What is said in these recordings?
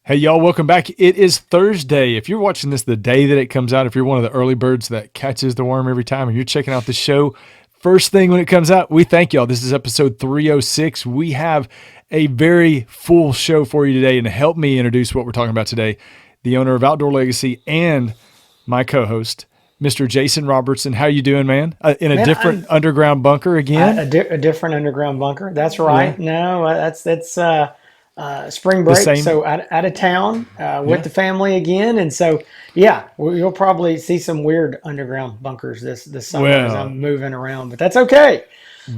Hey, y'all, welcome back. It is Thursday. If you're watching this the day that it comes out, if you're one of the early birds that catches the worm every time and you're checking out the show first thing when it comes out, we thank y'all. This is episode 306. We have a very full show for you today. And to help me introduce what we're talking about today, the owner of Outdoor Legacy and my co-host, Mr. Jason Robertson. How you doing, man? In a Man, different underground bunker again? a different underground bunker. That's Yeah. right. No, that's spring The break. same. So out of town with Yeah. the family again, and so yeah, you'll probably see some weird underground bunkers this summer as Well, I'm moving around, but that's okay.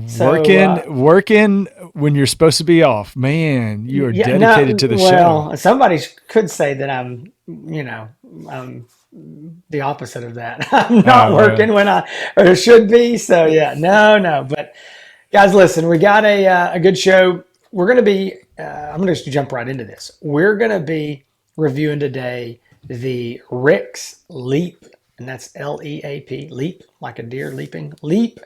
So working when you're supposed to be off. Man, you are yeah, dedicated no, to the show. well, somebody could say that I'm the opposite of that. I'm not Well, working when I or should be. So yeah, no, but. Guys, listen, we got a good show. We're going to be, I'm going to just jump right into this. We're going to be reviewing today the Rix LEAP, and that's LEAP, leap, like a deer leaping, LEAP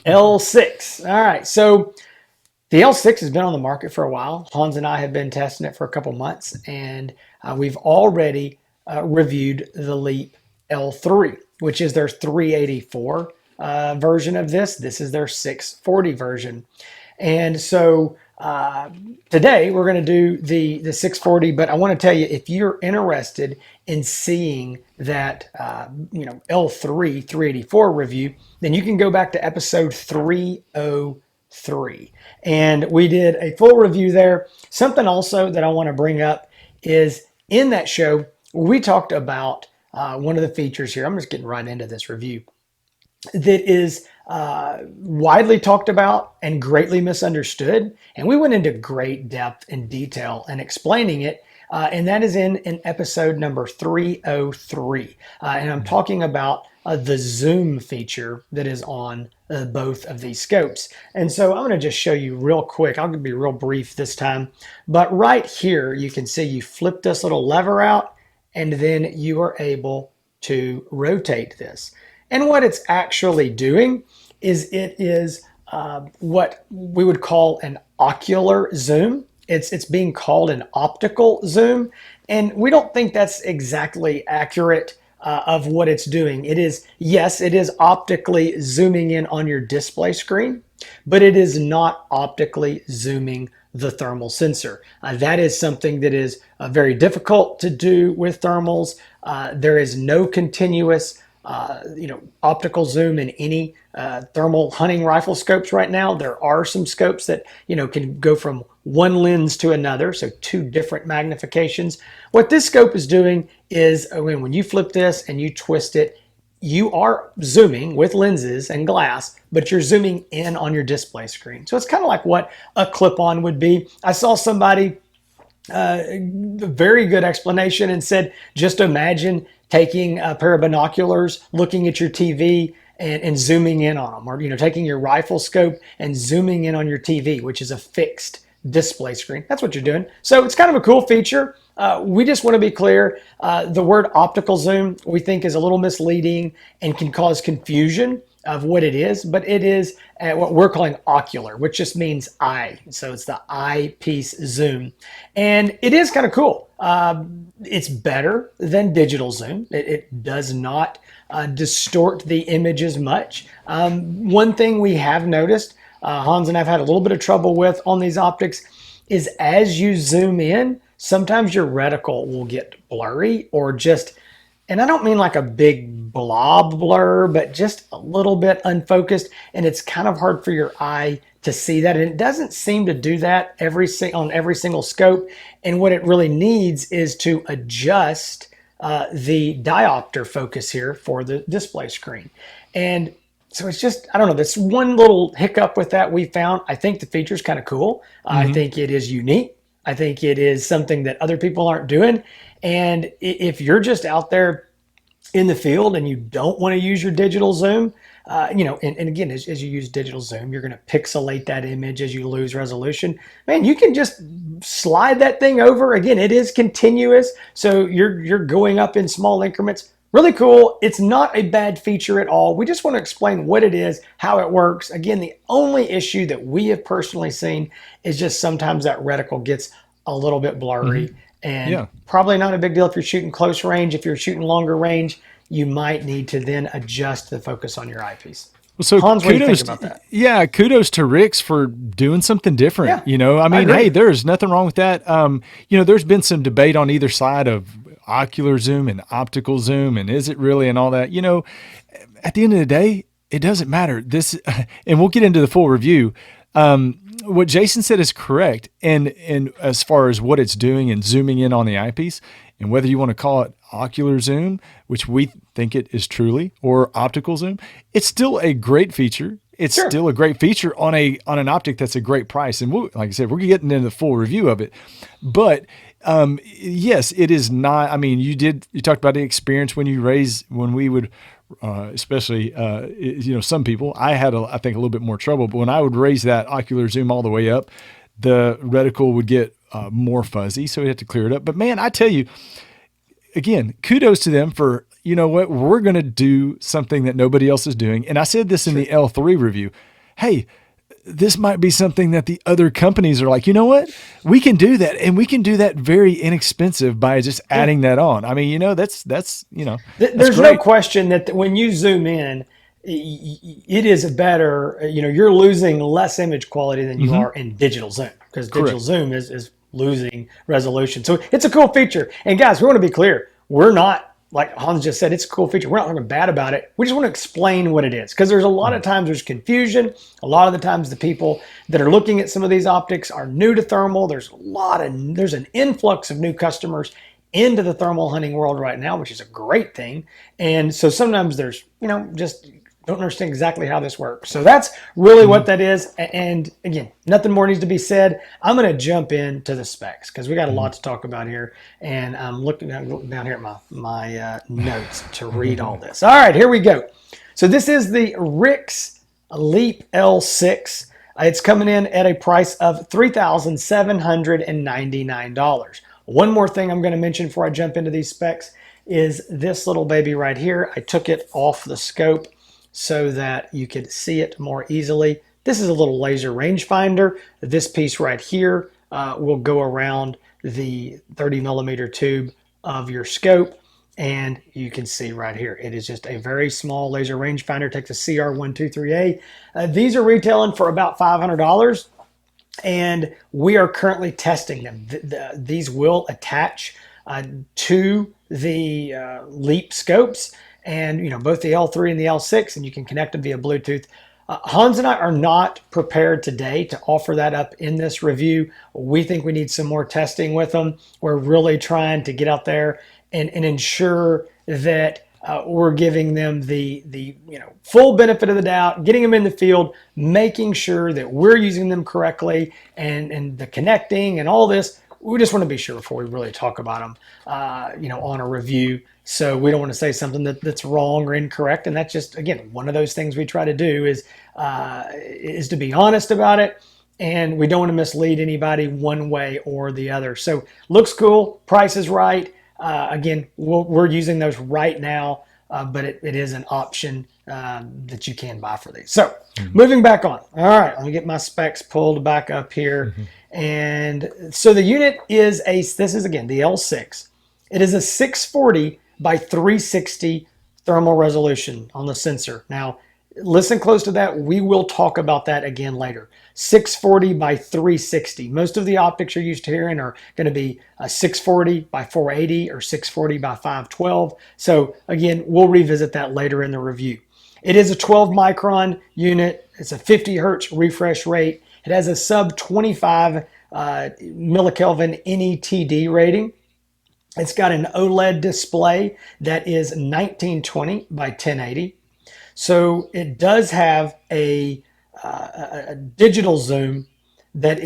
L6. All right, so the L6 has been on the market for a while. Hans and I have been testing it for a couple months, and we've already reviewed the Leap L3, which is their 384 version of this. This is their 640 version. And so today we're going to do the 640, but I want to tell you if you're interested in seeing that L3 384 review, then you can go back to episode 303. And we did a full review there. Something also that I want to bring up is in that show, we talked about one of the features here. I'm just getting right into this review that is widely talked about and greatly misunderstood. And we went into great depth and detail in explaining it. And that is in episode number 303. And I'm talking about the zoom feature that is on both of these scopes. And so I'm going to just show you real quick. I'll be real brief this time. But right here, you can see you flip this little lever out and then you are able to rotate this. And what it's actually doing is it is what we would call an ocular zoom. It's being called an optical zoom, and we don't think that's exactly accurate of what it's doing. It is, yes, it is optically zooming in on your display screen, but it is not optically zooming the thermal sensor. That is something that is very difficult to do with thermals. There is no continuous optical zoom in any thermal hunting rifle scopes right now. There are some scopes that, can go from one lens to another, so two different magnifications. What this scope is doing is when you flip this and you twist it, you are zooming with lenses and glass, but you're zooming in on your display screen. So it's kind of like what a clip-on would be. I saw somebody very good explanation and said, just imagine taking a pair of binoculars, looking at your TV and zooming in on them, or taking your rifle scope and zooming in on your TV, which is a fixed display screen. That's what you're doing. So it's kind of a cool feature. We just want to be clear. The word optical zoom we think is a little misleading and can cause confusion of what it is, but it is what we're calling ocular, which just means eye. So it's the eyepiece zoom. And it is kind of cool. It's better than digital zoom. It does not distort the image as much. One thing we have noticed, Hans and I've had a little bit of trouble with on these optics, is as you zoom in, sometimes your reticle will get blurry or just, and I don't mean like a big blob blur, but just a little bit unfocused, and it's kind of hard for your eye to see that. And it doesn't seem to do that on every single scope. And what it really needs is to adjust the diopter focus here for the display screen. And so it's just, I don't know, this one little hiccup with that we found. I think the feature is kind of cool. I hmm think it is unique. I think it is something that other people aren't doing. And if you're just out there in the field and you don't want to use your digital zoom, and again, as you use digital zoom, you're going to pixelate that image as you lose resolution. Man, you can just slide that thing over. Again, it is continuous, so you're going up in small increments. Really cool. It's not a bad feature at all. We just want to explain what it is, how it works. Again, the only issue that we have personally seen is just sometimes that reticle gets a little bit hmm blurry. And Yeah. probably not a big deal if you're shooting close range. If you're shooting longer range, you might need to then adjust the focus on your eyepiece. Well, so Hans, what do you think about that? yeah, kudos to Rix for doing something different. Yeah, I I mean, agree. hey, there's nothing wrong with that. There's been some debate on either side of ocular zoom and optical zoom, and is it really, and all that. At the end of the day, it doesn't matter. And we'll get into the full review. What Jason said is correct, and as far as what it's doing and zooming in on the eyepiece, and whether you want to call it ocular zoom, which we think it is truly, or optical zoom, it's still a great feature. It's Sure. still a great feature on an optic that's a great price. And like I said, we're getting into the full review of it. But yes, it is not. I mean, you talked about the experience when we would, especially some people. I had I think a little bit more trouble, but when I would raise that ocular zoom all the way up, the reticle would get more fuzzy, so we had to clear it up. But man, I tell you, again, kudos to them for, you know what, we're going to do something that nobody else is doing. And I said this in the L3 review. Hey, this might be something that the other companies are like, you know what, we can do that. And we can do that very inexpensive by just adding that on. I mean, that's There's great. no question that when you zoom in, it is better. You're losing less image quality than you are in digital zoom, because digital zoom is losing resolution. So it's a cool feature. And guys, we want to be clear. We're not, like Hans just said, it's a cool feature. We're not talking bad about it. We just want to explain what it is, because there's a lot of times there's confusion. A lot of the times the people that are looking at some of these optics are new to thermal. There's an influx of new customers into the thermal hunting world right now, which is a great thing. And so sometimes there's, just don't understand exactly how this works. So that's really what that is. And again, nothing more needs to be said. I'm going to jump into the specs, because we got a lot to talk about here. And I'm looking down here at my notes to read all this. All right, here we go. So this is the Rix LEAP L6. It's coming in at a price of $3,799. One more thing I'm going to mention before I jump into these specs is this little baby right here. I took it off the scope so that you could see it more easily. This is a little laser rangefinder. This piece right here will go around the 30 millimeter tube of your scope, and you can see right here, it is just a very small laser rangefinder. Takes a CR123A. These are retailing for about $500. And we are currently testing them. These will attach to the LEAP scopes, and both the L3 and the L6, and you can connect them via Bluetooth. Hans and I are not prepared today to offer that up in this review. We think we need some more testing with them. We're really trying to get out there and ensure that we're giving them the full benefit of the doubt, getting them in the field, making sure that we're using them correctly, and the connecting and all this. We just want to be sure before we really talk about them, on a review. So we don't want to say something that's wrong or incorrect. And that's just, again, one of those things we try to do is to be honest about it. And we don't want to mislead anybody one way or the other. So looks cool, price is right. Again, we're using those right now, but it is an option that you can buy for these. So moving back on. All right, let me get my specs pulled back up here. And so the unit is this is again the L6. It is a 640 by 360 thermal resolution on the sensor. Now, listen close to that. We will talk about that again later. 640 by 360. Most of the optics you're used to hearing are going to be a 640 by 480 or 640 by 512. So again, we'll revisit that later in the review. It is a 12 micron unit. It's a 50 hertz refresh rate. It has a sub 25 millikelvin NETD rating. It's got an OLED display that is 1920 by 1080. So it does have a digital zoom that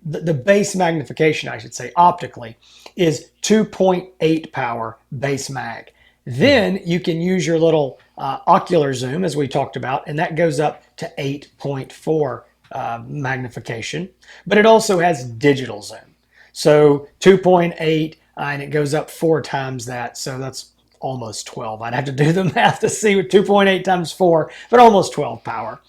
the base magnification, I should say, optically is 2.8 power base mag. Then you can use your little ocular zoom, as we talked about, and that goes up to 8.4 magnification. But it also has digital zoom. So 2.8, and it goes up 4 times that. So that's almost 12. I'd have to do the math to see what 2.8 times 4, but almost 12 power.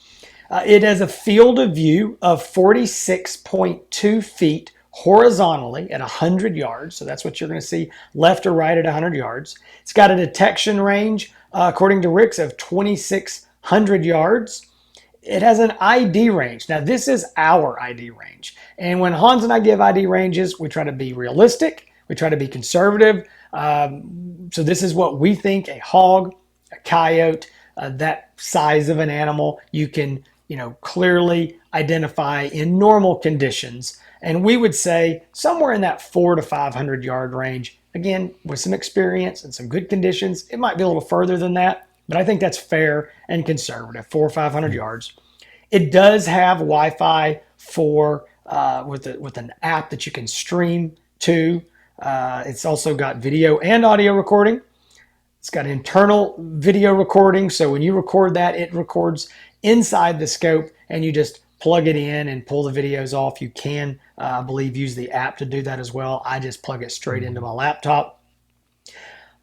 It has a field of view of 46.2 feet horizontally at 100 yards. So that's what you're going to see left or right at 100 yards. It's got a detection range, according to Rix, of 2,600 yards. It has an ID range. Now, this is our ID range. And when Hans and I give ID ranges, we try to be realistic. We try to be conservative. So this is what we think a hog, a coyote, that size of an animal, you can, clearly identify in normal conditions. And we would say somewhere in that 400 to 500 yard range. Again, with some experience and some good conditions, it might be a little further than that, but I think that's fair and conservative, 400 or 500 yards. It does have Wi-Fi for with an app that you can stream to. It's also got video and audio recording. It's got internal video recording, so when you record that, it records inside the scope, and you just plug it in and pull the videos off. You can, I believe, use the app to do that as well. I just plug it straight into my laptop.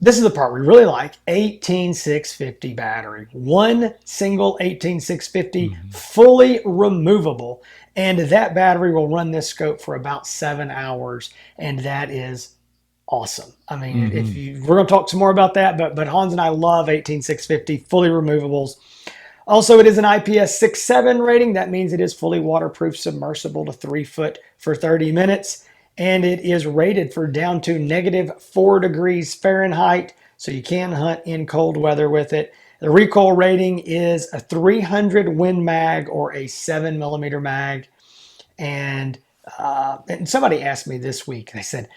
This is the part we really like. 18650 battery. One single 18650, fully removable. And that battery will run this scope for about 7 hours. And that is awesome. I mean, we're going to talk some more about that, but Hans and I love 18650, fully removables. Also, it is an IPS 6.7 rating. That means it is fully waterproof, submersible to 3 foot for 30 minutes. And it is rated for down to -4 degrees Fahrenheit, so you can hunt in cold weather with it. The recoil rating is a 300 Win Mag or a 7mm mag. And somebody asked me this week, they said,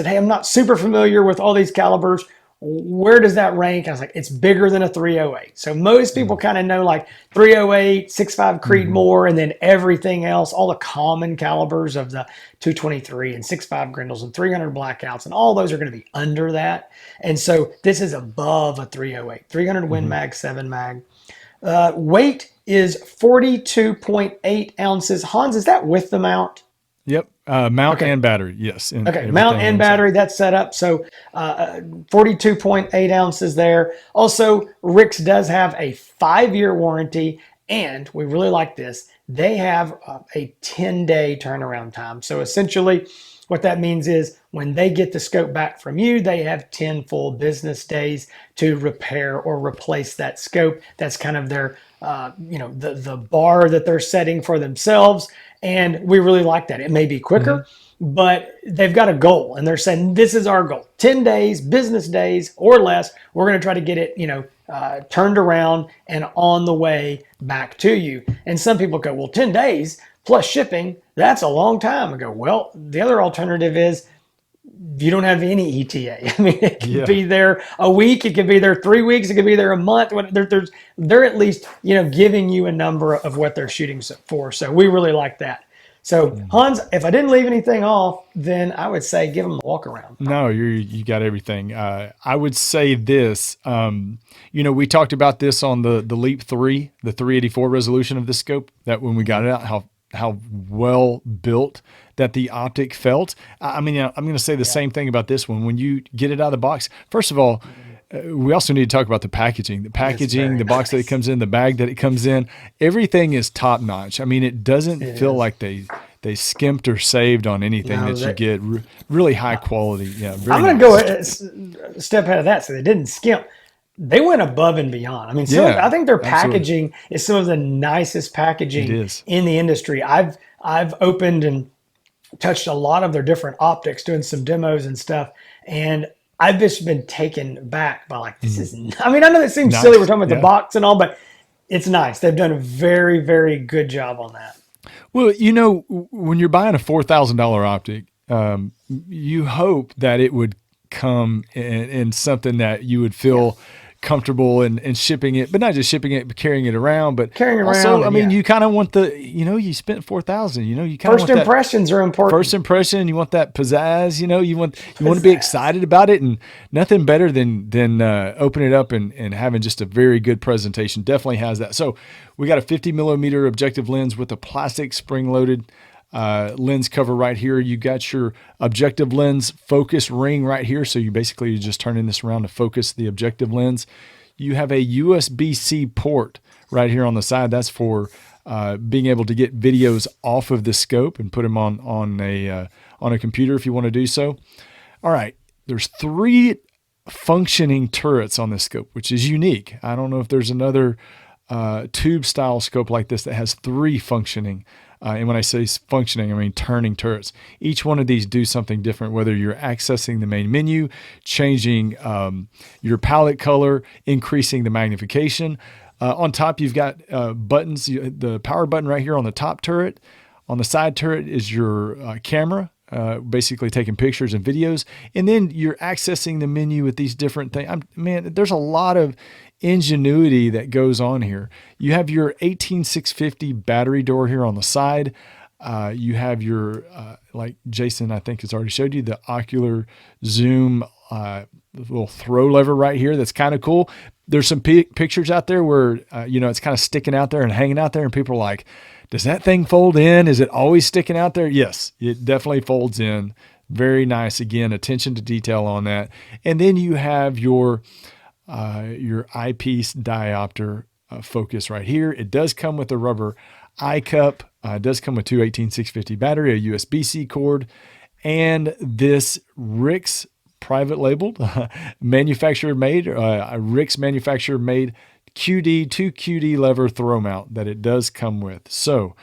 hey, I'm not super familiar with all these calibers. Where does that rank? I was like, it's bigger than a 308. So most people kind of know like 308, 6.5 Creedmoor, and then everything else, all the common calibers of the 223 and 6.5 Grindles and 300 Blackouts, and all those are going to be under that. And so this is above a 308, 300 Win Mag, 7 mag. Weight is 42.8 ounces. Hans, is that with the mount? Yep. Mount and battery. Yes. Okay. Mount and battery. That's set up. So 42.8 ounces there. Also, Rix does have a 5-year warranty, and we really like this. They have a 10-day turnaround time. So essentially, what that means is when they get the scope back from you, they have 10 full business days to repair or replace that scope. That's kind of their, the bar that they're setting for themselves. And we really like that. It may be quicker, but they've got a goal, and they're saying, this is our goal. 10 days, business days or less. We're going to try to get it, turned around and on the way back to you. And some people go, well, 10 days plus shipping, that's a long time. I go, well, the other alternative is you don't have any ETA. I mean, it could be there a week, it could be there 3 weeks, it could be there a month. They're at least, giving you a number of what they're shooting for. So we really like that. So Hans, if I didn't leave anything off, then I would say give them a walk around. No, you got everything. I would say this, we talked about this on the Leap 3, the 384 resolution of the scope, that when we got it out, how well built that the optic felt. I mean, I'm going to say the same thing about this one. When you get it out of the box, first of all, we also need to talk about the packaging. The packaging, the box that it comes in, the bag that it comes in, everything is top notch. I mean, it doesn't feel like they skimped or saved on anything you get. Really high quality. Yeah, I'm going to go a step ahead of that. So they didn't skimp. They went above and beyond. I mean, I think their packaging is some of the nicest packaging in the industry. I've opened and touched a lot of their different optics, doing some demos and stuff, and I've just been taken back by like, this is, I mean, I know it seems silly, we're talking about the box and all, but it's nice. They've done a very, very good job on that. Well, when you're buying a $4,000 optic, you hope that it would come in something that you would feel comfortable in shipping it, but not just shipping it, but carrying it around. But carrying also, I mean, you kind of want you spent $4,000. You kind of first impressions are important. First impression, you want that pizzazz. You want to be excited about it, and nothing better than open it up and having just a very good presentation. Definitely has that. So we got a 50mm objective lens with a plastic spring-loaded lens cover right here. You got your objective lens focus ring right here. So you just turning this around to focus the objective lens. You have a USB-C port right here on the side. That's for being able to get videos off of the scope and put them on a computer if you want to do so. All right, there's 3 functioning turrets on this scope, which is unique. I don't know if there's another tube style scope like this that has 3 functioning. And when I say functioning, I mean turning turrets. Each one of these do something different, whether you're accessing the main menu, changing your palette color, increasing the magnification. On top, you've got buttons, the power button right here on the top turret. On the side turret is your camera, basically taking pictures and videos. And then you're accessing the menu with these different things. Man, there's a lot of ingenuity that goes on here. You have your 18650 battery door here on the side. You have your, like Jason, I think has already showed you, the ocular zoom little throw lever right here. That's kind of cool. There's some pictures out there where, it's kind of sticking out there and hanging out there. And people are like, does that thing fold in? Is it always sticking out there? Yes, it definitely folds in. Very nice. Again, attention to detail on that. And then you have your eyepiece diopter focus right here. It does come with a rubber eye cup. It does come with 2 18650 battery, a USB-C cord, and this Rix private labeled manufacturer made, a Rix manufacturer made QD 2 QD lever throw mount that it does come with. So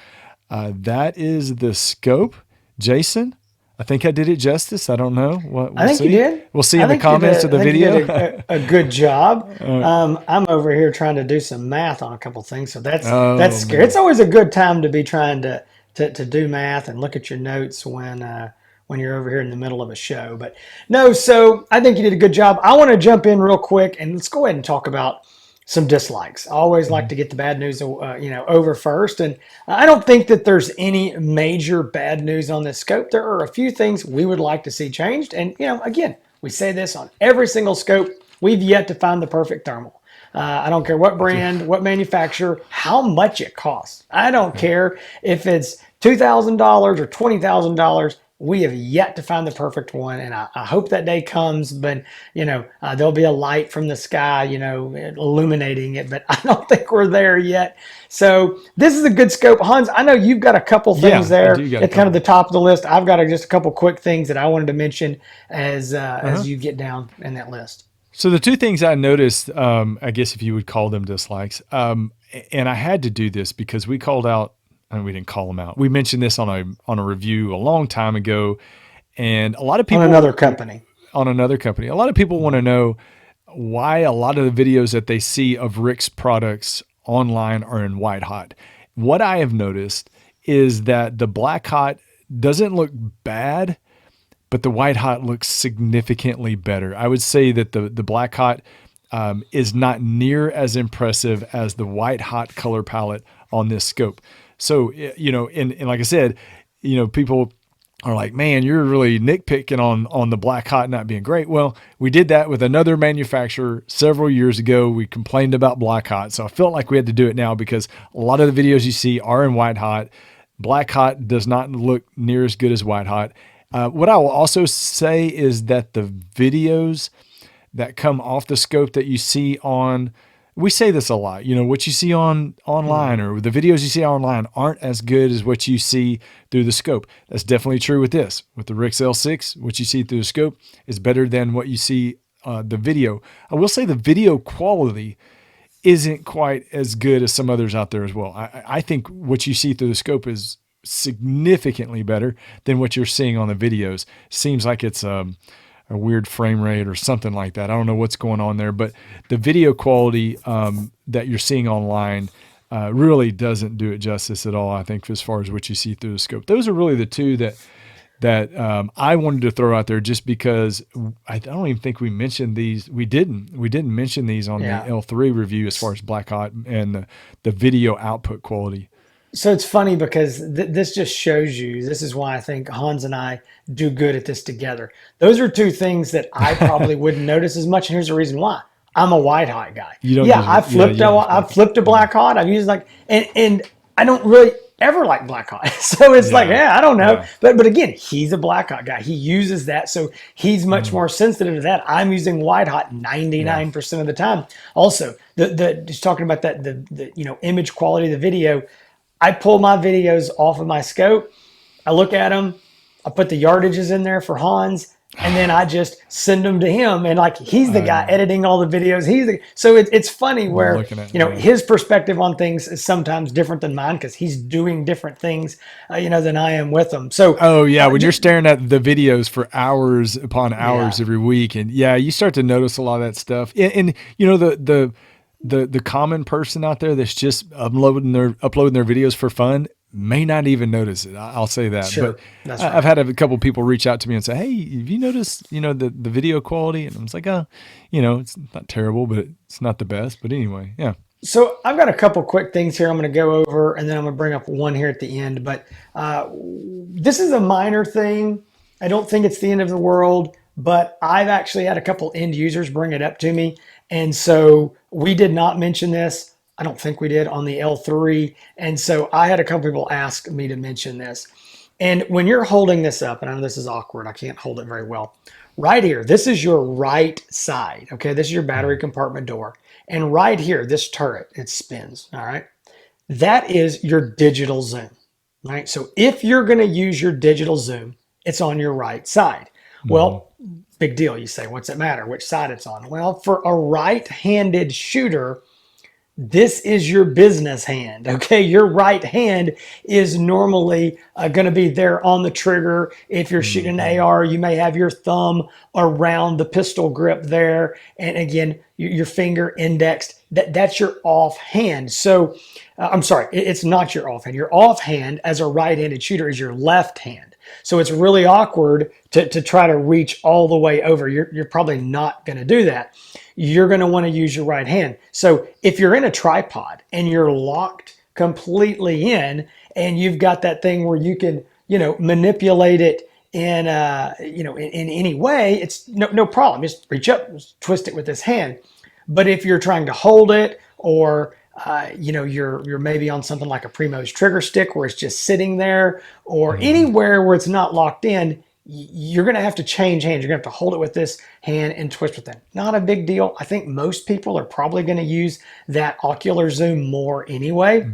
that is the scope. Jason, I think I did it justice. I don't know. I think you did. We'll see in the comments of the video. You did a good job. I'm over here trying to do some math on a couple things, so that's scary. It's always a good time to be trying to do math and look at your notes when you're over here in the middle of a show. But no, so I think you did a good job. I want to jump in real quick and let's go ahead and talk about some dislikes. I always like to get the bad news, over first. And I don't think that there's any major bad news on this scope. There are a few things we would like to see changed. And, again, we say this on every single scope. We've yet to find the perfect thermal. I don't care what brand, what manufacturer, how much it costs. I don't care if it's $2,000 or $20,000. We have yet to find the perfect one, and I hope that day comes. But there'll be a light from the sky, illuminating it. But I don't think we're there yet. So this is a good scope, Hans. I know you've got a couple things there at kind of the top of the list. I've got just a couple quick things that I wanted to mention as you get down in that list. So the 2 things I noticed, I guess if you would call them dislikes, and I had to do this because we called out. And we didn't call them out. We mentioned this on a review a long time ago, and a lot of people on another company. A lot of people want to know why a lot of the videos that they see of Rix products online are in white hot. What I have noticed is that the black hot doesn't look bad, but the white hot looks significantly better. I would say that the black hot is not near as impressive as the white hot color palette on this scope. So, and like I said, people are like, man, you're really nitpicking on the black hot not being great. Well, we did that with another manufacturer several years ago. We complained about black hot. So I felt like we had to do it now because a lot of the videos you see are in white hot. Black hot does not look near as good as white hot. What I will also say is that the videos that come off the scope that you see we say this a lot, what you see online or the videos you see online aren't as good as what you see through the scope. That's definitely true with this. With the Rix L6, what you see through the scope is better than what you see the video. I will say the video quality isn't quite as good as some others out there as well. I think what you see through the scope is significantly better than what you're seeing on the videos. Seems like it's a weird frame rate or something like that. I don't know what's going on there, but the video quality that you're seeing online really doesn't do it justice at all, I think, as far as what you see through the scope. Those are really the 2 that I wanted to throw out there just because I don't even think we mentioned these. We didn't mention these on the L3 review as far as black hot and the video output quality. So it's funny because this just shows you, this is why I think Hans and I do good at this together. Those are 2 things that I probably wouldn't notice as much. And here's the reason why. I'm a white hot guy. I've flipped a black hot. I've used and I don't really ever like black hot. So it's I don't know. Yeah. But again, he's a black hot guy. He uses that. So he's much more sensitive to that. I'm using white hot 99% of the time. Also, just talking about that, the image quality of the video, I pull my videos off of my scope. I look at them. I put the yardages in there for Hans, and then I just send them to him. And like he's the guy editing all the videos. So it's funny where looking at yeah. his perspective on things is sometimes different than mine because he's doing different things, than I am with them. So oh yeah, when you're staring at the videos for hours upon hours every week, and you start to notice a lot of that stuff. And the common person out there that's just uploading their videos for fun may not even notice it. I'll say that. Sure, but that's right. I've had a couple people reach out to me and say, "Hey, have you noticed, the video quality?" And I was like, it's not terrible, but it's not the best. But anyway, yeah. So I've got a couple quick things here I'm going to go over, and then I'm going to bring up one here at the end. But this is a minor thing. I don't think it's the end of the world, but I've actually had a couple end users bring it up to me. And so we did not mention this. I don't think we did on the L3. And so I had a couple people ask me to mention this. And when you're holding this up, and I know this is awkward, I can't hold it very well. Right here, this is your right side. Okay, this is your battery compartment door. And right here, this turret, it spins. All right. That is your digital zoom. Right. So if you're going to use your digital zoom, it's on your right side. Well, big deal. You say, what's it matter which side it's on? Well, for a right-handed shooter, this is your business hand. Okay, your right hand is normally going to be there on the trigger. If you're shooting an AR, you may have your thumb around the pistol grip there, and again, your finger indexed. That's your off hand. So, I'm sorry, it's not your off hand. Your off hand as a right-handed shooter is your left hand. So it's really awkward to try to reach all the way over. You're probably not going to do that. You're going to want to use your right hand. So if you're in a tripod and you're locked completely in, and you've got that thing where you can, manipulate it in, in any way, it's no problem. Just reach up, just twist it with this hand. But if you're trying to hold it, or you're maybe on something like a Primo's trigger stick where it's just sitting there, or anywhere where it's not locked in, you're going to have to change hands. You're going to have to hold it with this hand and twist with that. Not a big deal. I think most people are probably going to use that ocular zoom more anyway.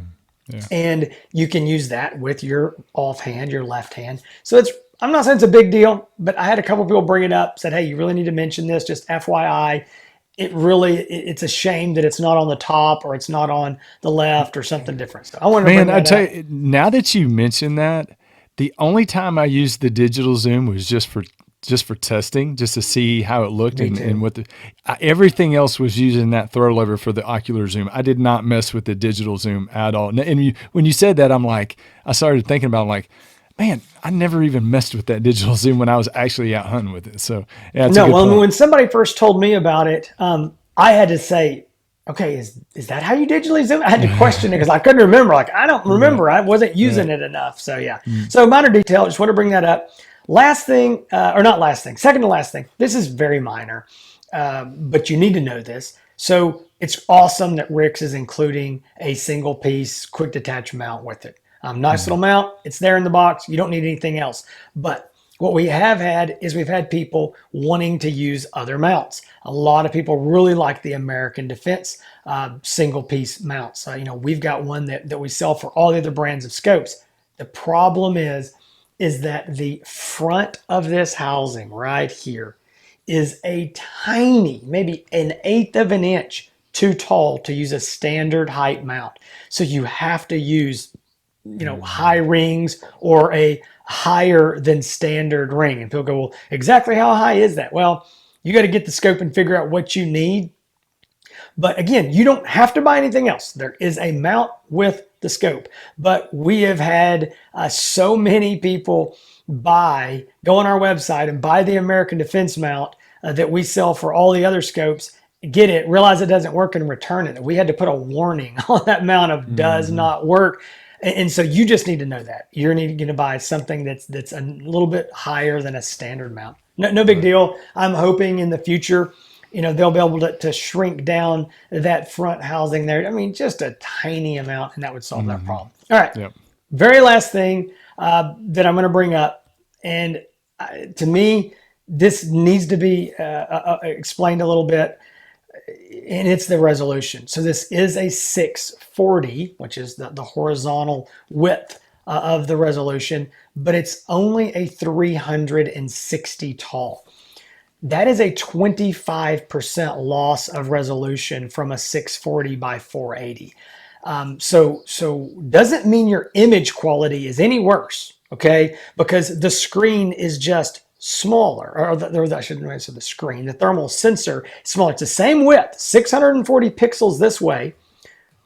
Yeah. And you can use that with your off hand, your left hand. So I'm not saying it's a big deal, but I had a couple people bring it up, said, hey, you really need to mention this, just FYI. It's a shame that it's not on the top, or it's not on the left, or something different. So I wanted to bring that up. tell you, now that you mention that, the only time I used the digital zoom was just for testing, just to see how it looked, and what everything else was using that throw lever for the ocular zoom. I did not mess with the digital zoom at all. And when you said that, I started thinking about, man, I never even messed with that digital zoom when I was actually out hunting with it. So yeah, when somebody first told me about it, I had to say, okay, is that how you digitally zoom? I had to question it because I couldn't remember. I don't remember. I wasn't using it enough. So yeah. So minor detail. Just want to bring that up. Last thing, or not last thing, second to last thing. This is very minor, but you need to know this. So it's awesome that Rix is including a single piece quick detach mount with it. Nice little mount. It's there in the box. You don't need anything else. But what we have had is we've had people wanting to use other mounts. A lot of people really like the American Defense single piece mounts. We've got one that we sell for all the other brands of scopes. The problem is that the front of this housing right here is a tiny, maybe 1/8 of an inch too tall to use a standard height mount. So you have to use high rings or a higher than standard ring. And people go, well, exactly how high is that? Well, you got to get the scope and figure out what you need. But again, you don't have to buy anything else. There is a mount with the scope. But we have had so many people go on our website and buy the American Defense mount that we sell for all the other scopes, get it, realize it doesn't work, and return it. We had to put a warning on that mount of does not work. And so you just need to know that. You're going to buy something that's a little bit higher than a standard mount. No big deal. I'm hoping in the future, they'll be able to shrink down that front housing there. I mean, just a tiny amount, and that would solve that problem. All right. Yep. Very last thing that I'm going to bring up, and to me, this needs to be explained a little bit. and it's the resolution. So this is a 640, which is the horizontal width of the resolution, but it's only a 360 tall. That is a 25% loss of resolution from a 640 by 480. So doesn't mean your image quality is any worse, okay? Because the screen is just smaller, or I shouldn't say the screen, the thermal sensor is smaller. It's the same width, 640 pixels this way,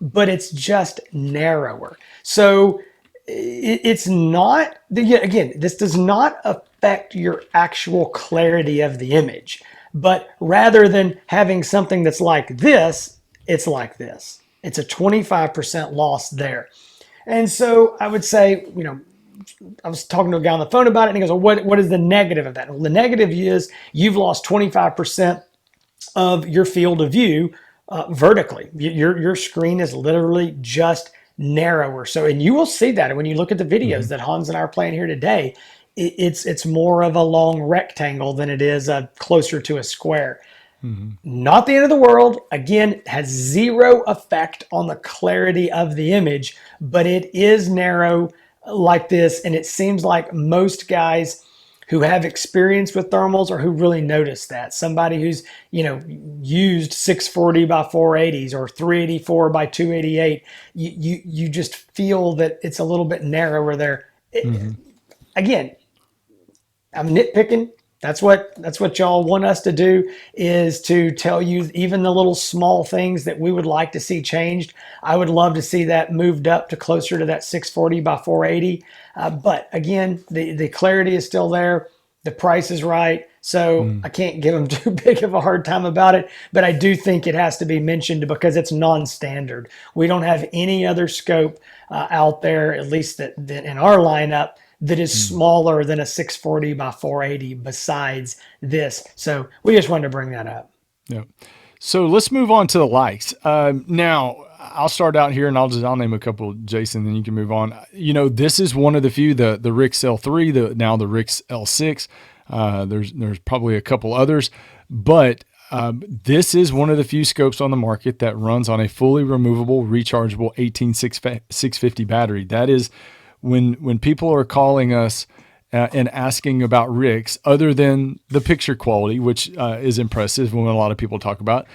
but it's just narrower. So it's not, again, this does not affect your actual clarity of the image, but rather than having something that's like this, it's like this. It's a 25% loss there. And so I would say, I was talking to a guy on the phone about it, and he goes, well, what is the negative of that? Well, the negative is you've lost 25% of your field of view vertically. Your screen is literally just narrower. So, and you will see that when you look at the videos that Hans and I are playing here today. It's more of a long rectangle than it is closer to a square. Not the end of the world. Again, it has zero effect on the clarity of the image, but it is narrow like this. And it seems like most guys who have experience with thermals or who really notice that, somebody who's, used 640 by 480s or 384 by 288, you just feel that it's a little bit narrower there. Again, I'm nitpicking. That's what y'all want us to do, is to tell you even the little small things that we would like to see changed. I would love to see that moved up to closer to that 640 by 480. But again, the clarity is still there. The price is right. So I can't give them too big of a hard time about it. But I do think it has to be mentioned because it's non-standard. We don't have any other scope out there, at least that in our lineup, that is smaller than a 640 by 480 besides this. So we just wanted to bring that up. Yeah. So let's move on to the likes. Now I'll start out here and I'll name a couple, Jason, then you can move on. This is one of the few, the Rix L3, now the Rix L6. There's probably a couple others, but this is one of the few scopes on the market that runs on a fully removable, rechargeable 18650 battery. That is, when people are calling us and asking about Rix, other than the picture quality, which is impressive when a lot of people talk about,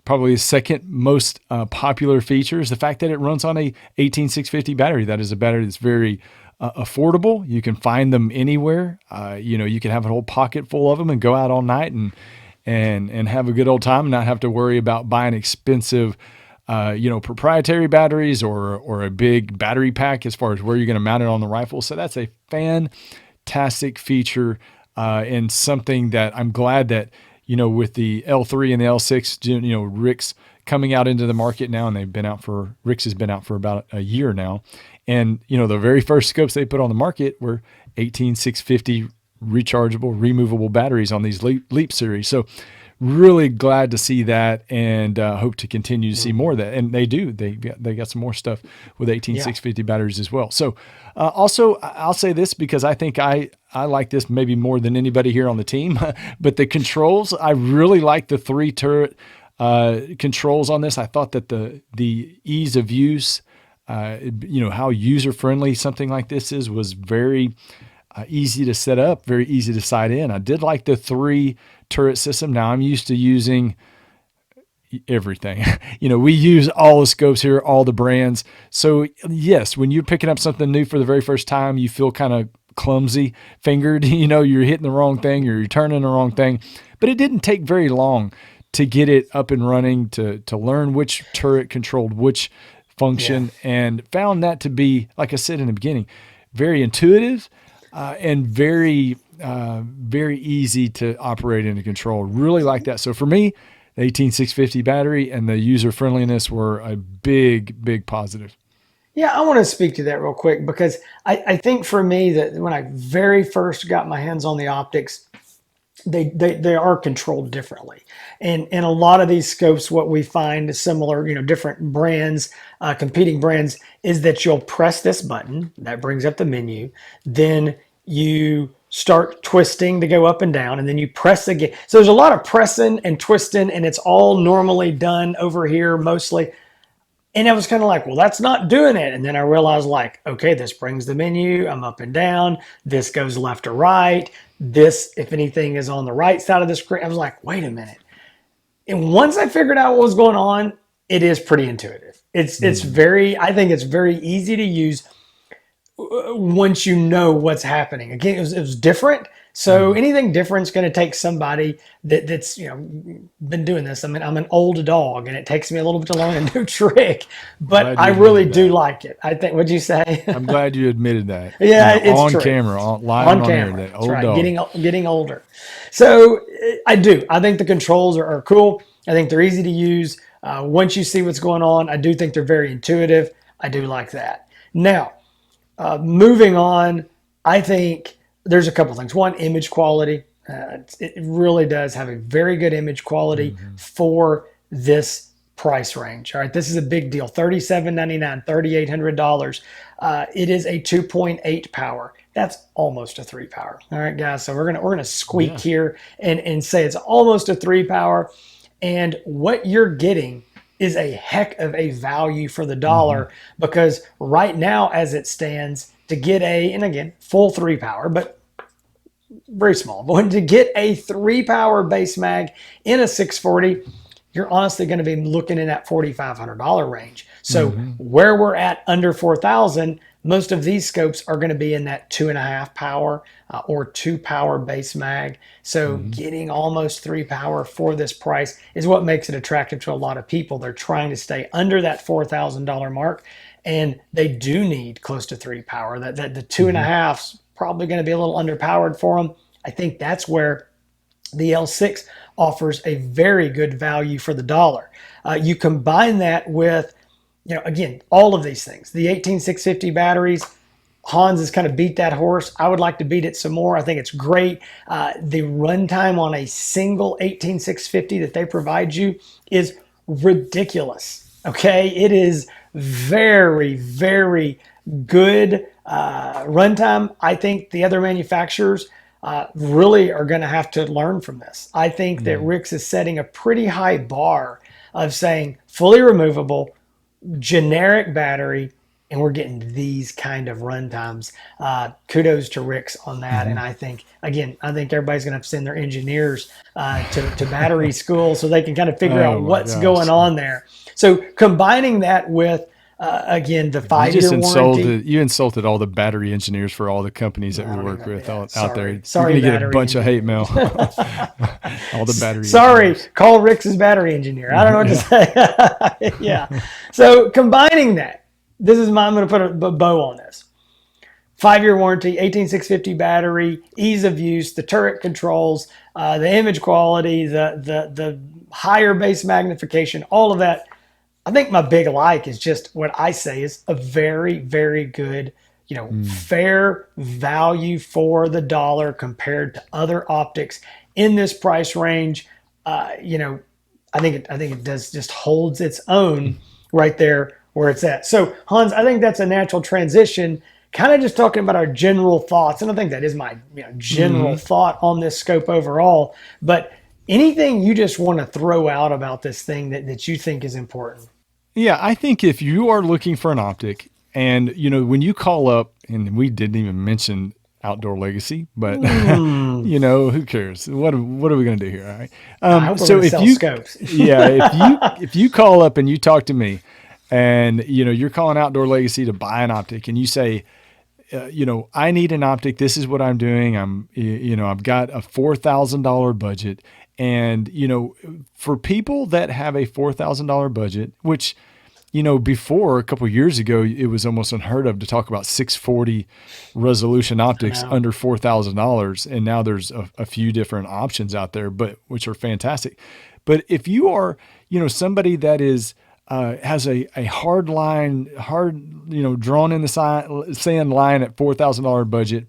probably the second most popular feature is the fact that it runs on a 18650 battery. That is a battery that's very affordable. You can find them anywhere. You can have a whole pocket full of them and go out all night and have a good old time and not have to worry about buying expensive proprietary batteries or a big battery pack as far as where you're going to mount it on the rifle. So that's a fantastic feature and something that I'm glad that, with the L3 and the L6, Rix coming out into the market now, and Rix has been out for about a year now. And, the very first scopes they put on the market were 18650 rechargeable, removable batteries on these Leap series. So really glad to see that, and hope to continue to see more of that. And they do. They got some more stuff with 18650 batteries as well. So also, I'll say this because I think I like this maybe more than anybody here on the team. But the controls, I really like the 3 turret controls on this. I thought that the ease of use, how user friendly something like this was very easy to set up, very easy to sight in. I did like the 3 turret system. Now I'm used to using everything. We use all the scopes here, all the brands. So yes, when you're picking up something new for the very first time, you feel kind of clumsy fingered, you're hitting the wrong thing or you're turning the wrong thing, but it didn't take very long to get it up and running, to learn which turret controlled which function, and found that to be, like I said in the beginning, very intuitive and very easy to operate and to control. Really like that. So for me, the 18650 battery and the user friendliness were a big, big positive. Yeah, I want to speak to that real quick because I think for me that when I very first got my hands on the optics, they are controlled differently. And in a lot of these scopes, what we find is similar, different brands, competing brands, is that you'll press this button that brings up the menu. Then you start twisting to go up and down, and then you press again. So there's a lot of pressing and twisting, and it's all normally done over here mostly. And I was kind of like, well, that's not doing it. And then I realized, like, okay, this brings the menu. I'm up and down. This goes left to right. This, if anything, is on the right side of the screen. I was like, wait a minute. And once I figured out what was going on, it is pretty intuitive. It's very, I think it's very easy to use once you know what's happening. Again, it was different. So anything different is going to take somebody that's been doing this. I mean, I'm an old dog, and it takes me a little bit to learn a new trick, but I really do like it. I think. What'd you say? I'm glad you admitted that. Yeah, it's on true. Camera, live on camera. air. That That's old right. dog. Getting older. So I do. I think the controls are cool. I think they're easy to use. Once you see what's going on, I do think they're very intuitive. I do like that. Now, moving on, I think there's a couple things. One, image quality. It really does have a very good image quality for this price range. All right, this is a big deal. $37.99, $3,800. It is a 2.8 power. That's almost a 3 power. All right, guys. So we're gonna squeak here and say it's almost a 3 power. And what you're getting is a heck of a value for the dollar, because right now, as it stands, to get and again, full 3 power, but very small, but to get a 3 power base mag in a 640, you're honestly going to be looking in that $4,500 range. So where we're at under 4,000, most of these scopes are going to be in that 2.5 power or 2 power base mag. So getting almost 3 power for this price is what makes it attractive to a lot of people. They're trying to stay under that $4,000 mark, and they do need close to 3 power. That the 2.5's probably going to be a little underpowered for them. I think that's where the L6 offers a very good value for the dollar. You combine that with, again, all of these things. The 18650 batteries, Hans has kind of beat that horse. I would like to beat it some more. I think it's great. The runtime on a single 18650 that they provide you is ridiculous. Okay, it is very, very good runtime. I think the other manufacturers really are going to have to learn from this. I think that Rix is setting a pretty high bar of saying fully removable, generic battery, and we're getting these kind of runtimes. Kudos to Rix on that. And I think, again, everybody's going to have to send their engineers to battery school so they can kind of figure out what's going on there. So combining that with, again, the 5-year warranty. You insulted all the battery engineers for all the companies that we work with out there. Sorry, you're going to get a bunch of hate mail. All the battery engineers. Call Rix's battery engineer. I don't know what to say. Yeah. So combining that, I'm going to put a bow on this. 5-year warranty, 18650 battery, ease of use, the turret controls, the image quality, the higher base magnification, all of that. I think my big like is just what I say is a very, very good, fair value for the dollar compared to other optics in this price range. I think it does just holds its own right there where it's at. So Hans, I think that's a natural transition, kind of just talking about our general thoughts. And I think that is my general thought on this scope overall. But anything you just want to throw out about this thing that you think is important? Yeah, I think if you are looking for an optic, and when you call up, and we didn't even mention Outdoor Legacy, but who cares? What are we going to do here? All right. So if you scopes. if you call up and you talk to me, and you're calling Outdoor Legacy to buy an optic, and you say, I need an optic. This is what I'm doing. I've got a $4,000 budget. And, for people that have a $4,000 budget, which, before a couple of years ago, it was almost unheard of to talk about 640 resolution optics under $4,000. And now there's a few different options out there, which are fantastic. But if you are, somebody that is, has a hard line, drawn in the sand line at $4,000 budget,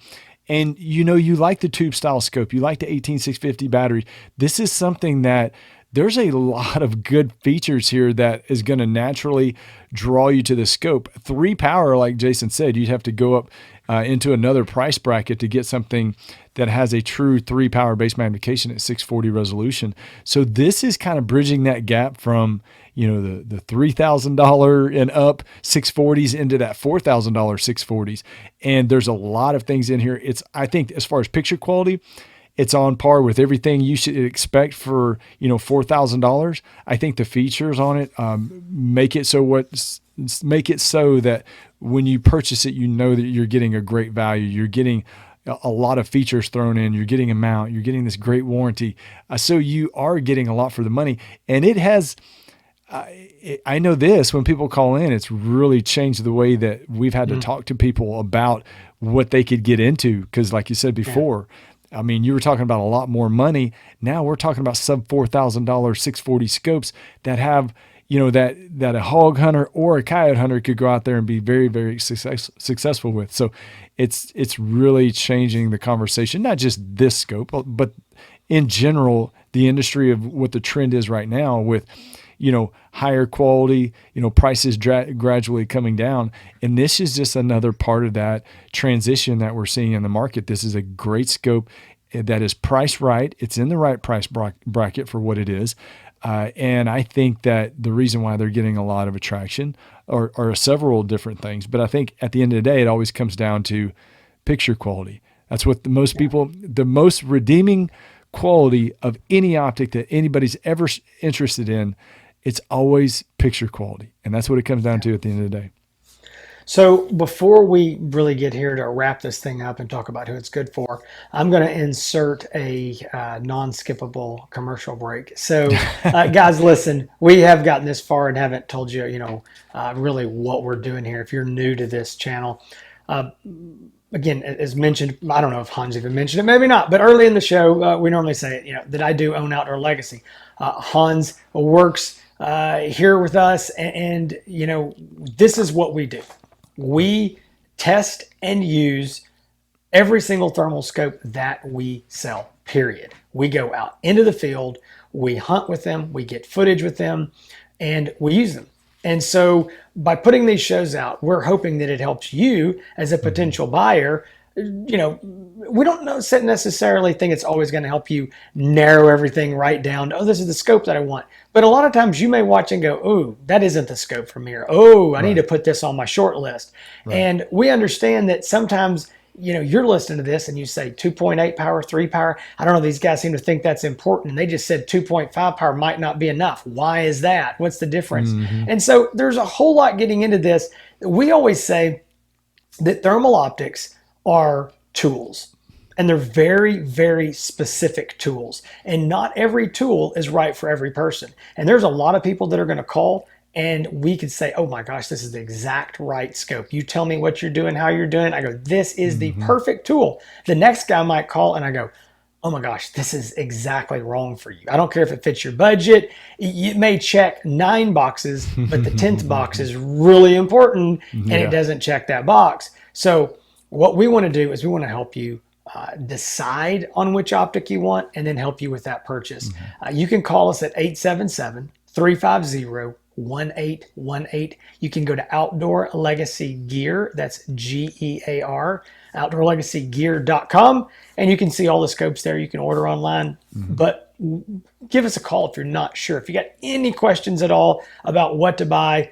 and you like the tube style scope, you like the 18650 battery, this is something that there's a lot of good features here that is going to naturally draw you to the scope. 3 power, like Jason said, you'd have to go up into another price bracket to get something that has a true 3-power base magnification at 640 resolution. So this is kind of bridging that gap from, the $3,000 and up 640s into that $4,000 640s. And there's a lot of things in here. I think as far as picture quality, it's on par with everything you should expect for, $4,000. I think the features on it make it so that when you purchase it, you know that you're getting a great value. You're getting a lot of features thrown in. You're getting a mount. You're getting this great warranty. So you are getting a lot for the money. And it has, I know this, when people call in, it's really changed the way that we've had to talk to people about what they could get into. Because like you said before, I mean, you were talking about a lot more money. Now we're talking about sub $4,000 640 scopes that have, that a hog hunter or a coyote hunter could go out there and be very, very successful with. So it's really changing the conversation, not just this scope, but in general, the industry of what the trend is right now with, higher quality, prices gradually coming down. And this is just another part of that transition that we're seeing in the market. This is a great scope that is priced right. It's in the right price bracket for what it is. And I think that the reason why they're getting a lot of attraction are several different things. But I think at the end of the day, it always comes down to picture quality. That's what the most redeeming quality of any optic that anybody's ever interested in, it's always picture quality. And that's what it comes down to at the end of the day. So before we really get here to wrap this thing up and talk about who it's good for, I'm going to insert a non-skippable commercial break. So guys, listen, we have gotten this far and haven't told you, really what we're doing here. If you're new to this channel, again, as mentioned, I don't know if Hans even mentioned it, maybe not, but early in the show, we normally say, that I do own Outdoor Legacy. Hans works here with us, and this is what we do. We test and use every single thermal scope that we sell, period. We go out into the field, we hunt with them, we get footage with them, and we use them. And so by putting these shows out, we're hoping that it helps you as a potential buyer. We don't necessarily think it's always going to help you narrow everything right down to, this is the scope that I want. But a lot of times you may watch and go, oh, that isn't the scope for me. Or, oh, I need to put this on my short list. Right. And we understand that sometimes, you're listening to this and you say 2.8 power, 3 power. I don't know. These guys seem to think that's important. And they just said 2.5 power might not be enough. Why is that? What's the difference? Mm-hmm. And so there's a whole lot getting into this. We always say that thermal optics are tools, and they're very, very specific tools, and not every tool is right for every person. And there's a lot of people that are going to call and we could say, oh my gosh, this is the exact right scope. You tell me what you're doing, how you're doing it. I go, this is the perfect tool. The next guy might call and I go, oh my gosh, this is exactly wrong for you. I don't care if it fits your budget. It may check 9 boxes, but the 10th box is really important and it doesn't check that box. So what we want to do is we want to help you decide on which optic you want and then help you with that purchase. You can call us at 877-350-1818. You can go to Outdoor Legacy Gear. That's GEAR, outdoorlegacygear.com. And you can see all the scopes there. You can order online. But give us a call if you're not sure. If you got any questions at all about what to buy,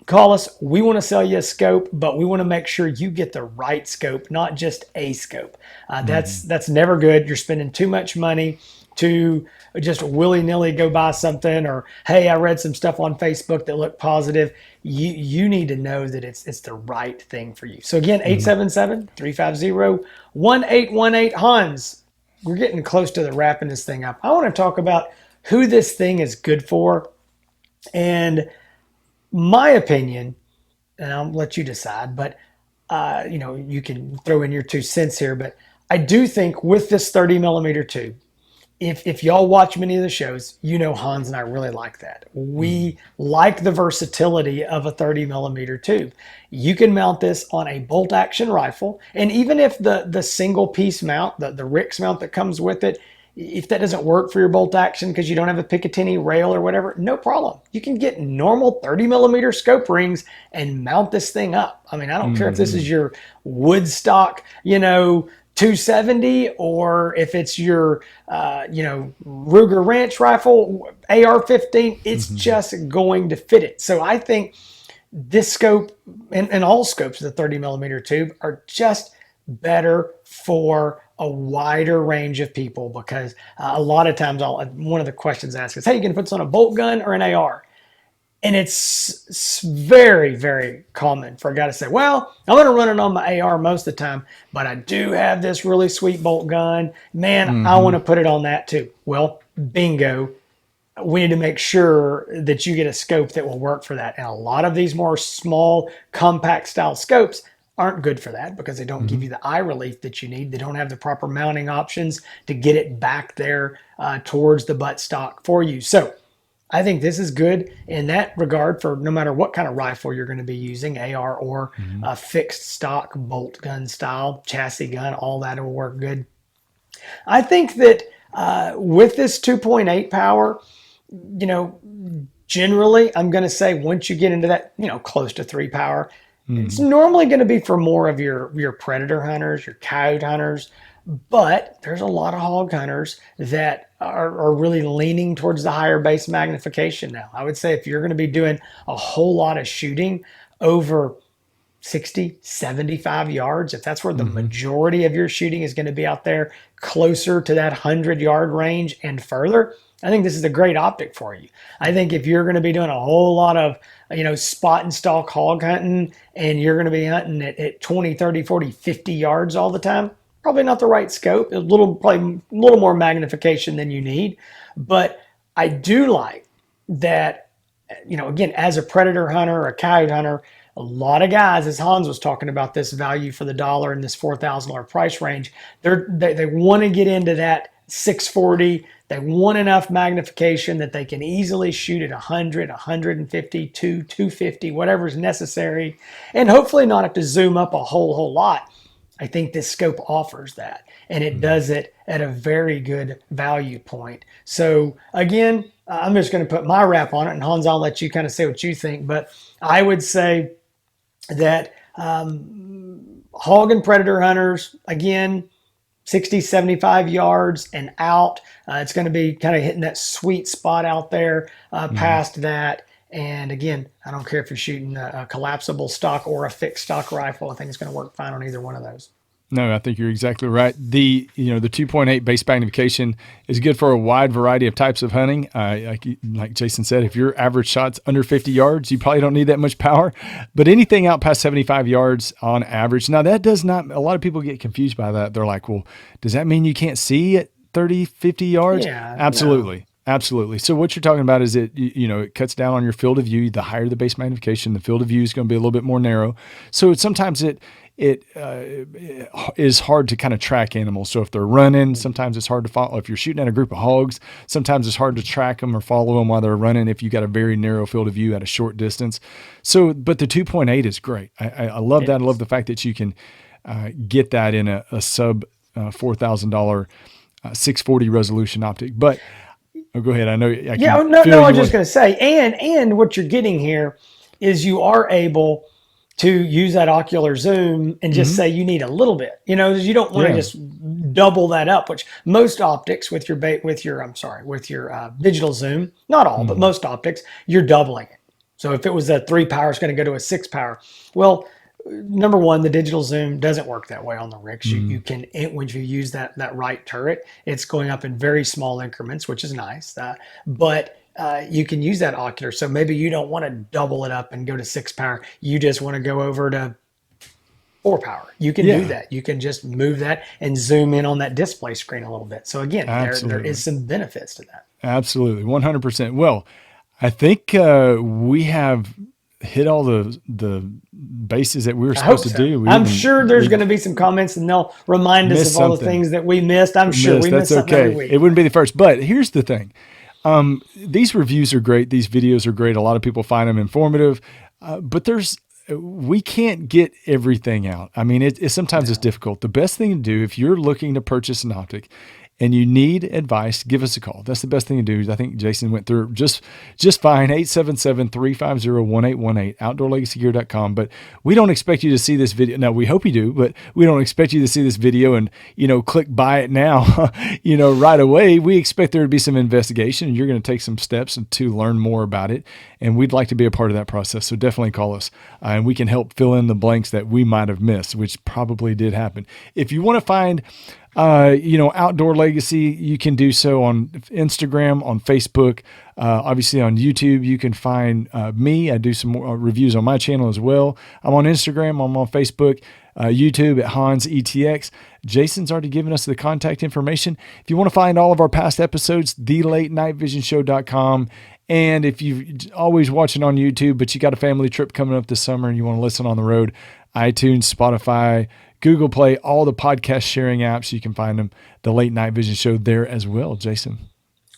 call us. We want to sell you a scope, but we want to make sure you get the right scope, not just a scope. That's never good. You're spending too much money to just willy-nilly go buy something, or, hey, I read some stuff on Facebook that looked positive. You need to know that it's the right thing for you. So again, 877-350-1818. Hans, we're getting close to the wrapping this thing up. I want to talk about who this thing is good for. And my opinion, and I'll let you decide, but you can throw in your 2 cents here, but I do think with this 30 millimeter tube, if y'all watch many of the shows, Hans and I really like that. We like the versatility of a 30 millimeter tube. You can mount this on a bolt action rifle. And even if the single piece mount, the Rix mount that comes with it, if that doesn't work for your bolt action because you don't have a Picatinny rail or whatever, no problem. You can get normal 30 millimeter scope rings and mount this thing up. I mean, I don't care if this is your Woodstock, 270, or if it's your, Ruger Ranch rifle, AR-15, it's just going to fit it. So I think this scope and all scopes of the 30 millimeter tube are just better for a wider range of people, because a lot of times one of the questions asked is, hey, you going to put this on a bolt gun or an AR? And it's very, very common for a guy to say, well, I'm going to run it on my AR most of the time, but I do have this really sweet bolt gun. Man, I want to put it on that too. Well, bingo. We need to make sure that you get a scope that will work for that. And a lot of these more small, compact style scopes aren't good for that, because they don't give you the eye relief that you need. They don't have the proper mounting options to get it back there towards the buttstock for you. So I think this is good in that regard for no matter what kind of rifle you're going to be using, AR or a fixed stock bolt gun style, chassis gun, all that will work good. I think that with this 2.8 power, generally, I'm going to say once you get into that, close to 3 power, it's normally going to be for more of your predator hunters, your coyote hunters. But there's a lot of hog hunters that are really leaning towards the higher base magnification now. I would say if you're going to be doing a whole lot of shooting over 60, 75 yards, if that's where the majority of your shooting is going to be out there closer to that 100-yard range and further, I think this is a great optic for you. I think if you're going to be doing a whole lot of, spot and stalk hog hunting, and you're going to be hunting at 20, 30, 40, 50 yards all the time, probably not the right scope. Probably a little more magnification than you need. But I do like that, again, as a predator hunter or a coyote hunter, a lot of guys, as Hans was talking about, this value for the dollar in this $4,000 price range, they want to get into that 640. They want enough magnification that they can easily shoot at 100, 150, 250, whatever is necessary, and hopefully not have to zoom up a whole lot. I think this scope offers that, and it does it at a very good value point. So again, I'm just going to put my wrap on it, and Hans, I'll let you kind of say what you think, but I would say that hog and predator hunters, again, 60, 75 yards and out, it's going to be kind of hitting that sweet spot out there past that. And again, I don't care if you're shooting a collapsible stock or a fixed stock rifle. I think it's going to work fine on either one of those. No, I think you're exactly right. The 2.8 base magnification is good for a wide variety of types of hunting. Like Jason said, if your average shot's under 50 yards, you probably don't need that much power. But anything out past 75 yards on average, now that does not, a lot of people get confused by that. They're like, well, does that mean you can't see at 30, 50 yards? Yeah, absolutely. No. Absolutely. So what you're talking about is it cuts down on your field of view. The higher the base magnification, the field of view is going to be a little bit more narrow. So sometimes it is hard to kind of track animals. So if they're running, sometimes it's hard to follow. If you're shooting at a group of hogs, sometimes it's hard to track them or follow them while they're running if you got a very narrow field of view at a short distance. So, but the 2.8 is great. I love that. I love the fact that you can get that in a sub $4,000 640 resolution optic. But go ahead. I know. I was just going to say, and what you're getting here is you are able to use that ocular zoom and just say you need a little bit. You don't want to just double that up, which most optics with your digital zoom, not all, but most optics, you're doubling it. So if it was a 3 power, it's going to go to a 6 power. Well, number one, the digital zoom doesn't work that way on the Rix. You can, when you use that right turret, it's going up in very small increments, which is nice. But you can use that ocular. So maybe you don't want to double it up and go to 6 power. You just want to go over to 4 power. You can do that. You can just move that and zoom in on that display screen a little bit. So again, there is some benefits to that. Absolutely. 100%. Well, I think we have hit all the bases that we were supposed to do. I'm sure there's going to be some comments and they'll remind us of all the things that we missed. I'm sure we missed something every week. It wouldn't be the first. But here's the thing. These reviews are great. These videos are great. A lot of people find them informative. But we can't get everything out. I mean, sometimes it's difficult. The best thing to do if you're looking to purchase an optic and you need advice, give us a call. That's the best thing to do. I think Jason went through just fine. 877-350-1818, outdoorlegacygear.com. But we don't expect you to see this video. Now, we hope you do, but we don't expect you to see this video and, click buy it now, right away. We expect there to be some investigation. You're going to take some steps to learn more about it. And we'd like to be a part of that process. So definitely call us and we can help fill in the blanks that we might have missed, which probably did happen. If you want to find Outdoor Legacy, you can do so on Instagram, on Facebook, obviously on YouTube. You can find me. I do some more reviews on my channel as well. I'm on Instagram. I'm on Facebook, YouTube at Hans ETX. Jason's already given us the contact information. If you want to find all of our past episodes, thelatenightvision.show.com. And if you're always watching on YouTube, but you got a family trip coming up this summer and you want to listen on the road, iTunes, Spotify, Google Play, all the podcast sharing apps, you can find them, the Late Night Vision Show there as well, Jason.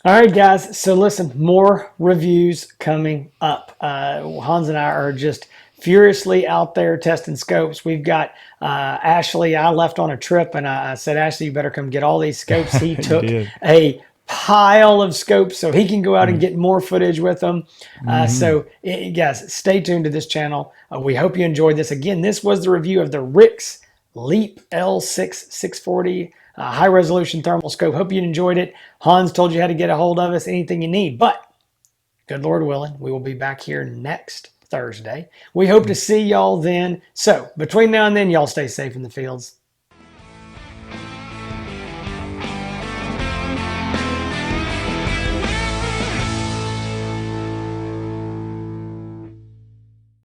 All right, guys. So listen, more reviews coming up. Hans and I are just furiously out there testing scopes. We've got Ashley. I left on a trip and I said, Ashley, you better come get all these scopes. He took a pile of scopes so he can go out and get more footage with them. So guys, stay tuned to this channel. We hope you enjoyed this. Again, this was the review of the Rix LEAP L6 640 high resolution thermal scope. Hope you enjoyed it. Hans told you how to get a hold of us, anything you need, but good Lord willing, we will be back here next Thursday. We hope to see y'all then. So between now and then, y'all stay safe in the fields.